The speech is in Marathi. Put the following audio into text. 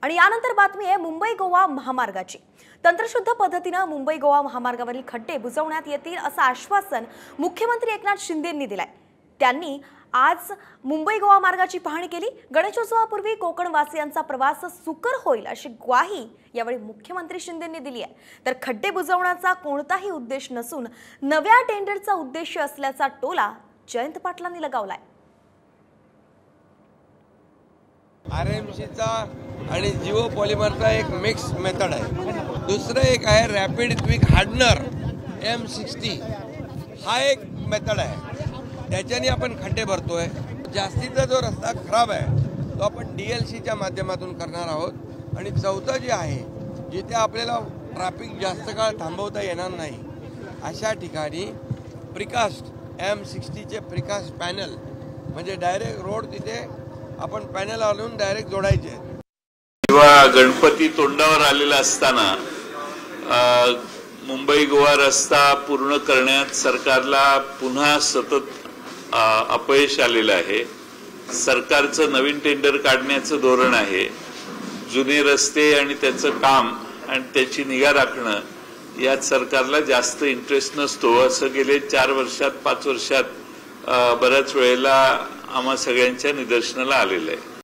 आणि यानंतर बातमी आहे मुंबई गोवा महामार्गाची। तंत्रशुद्ध पद्धतीने मुंबई गोवा महामार्गावरील खड्डे बुजवण्यात येतील असं आश्वासन मुख्यमंत्री एकनाथ शिंदेंनी दिलंय। त्यांनी आज मुंबई गोवा मार्गाची पाहणी केली। गणेशोत्सवापूर्वी कोकणवासियांचा प्रवास सुकर होईल अशी ग्वाही यावेळी मुख्यमंत्री शिंदेंनी दिली आहे। तर खड्डे बुजवण्याचा कोणताही उद्देश नसून नव्या टेंडरचा उद्देश असल्याचा टोला जयंत पाटलांनी लगावलाय। आरएमसीचा आणि जिओ पॉलिमरचा एक मिक्स मेथड आहे। दुसरं एक आहे रॅपिड क्विक हार्डनर M60, हा एक मेथड आहे। त्याच्याने आपण खड्डे भरतोय। जास्तीचा जो रस्ता खराब आहे तो आपण DLCच्या माध्यमातून करणार आहोत। आणि चौथं जे आहे जिथे आपल्याला ट्रॅफिक जास्त काळ थांबवता येणार नाही अशा ठिकाणी प्रिकास्ट M60चे प्रिकास्ट पॅनल म्हणजे डायरेक्ट रोड तिथे आपण पॅनल आणून डायरेक्ट जोडायचे। किंवा गणपती तोंडावर आलेला असताना मुंबई गोवा रस्ता पूर्ण करण्यात सरकारला पुन्हा सतत अपयश आलेलं आहे। सरकारचं नवीन टेंडर काढण्याचं धोरण आहे। जुने रस्ते आणि त्याचं काम आणि त्याची निगा राखणं यात सरकारला जास्त इंटरेस्ट नसतो असं गेले 4 वर्षात 5 वर्षात बऱ्याच वेळेला आम्हा सगळ्यांच्या निदर्शनाला आलेलं आहे।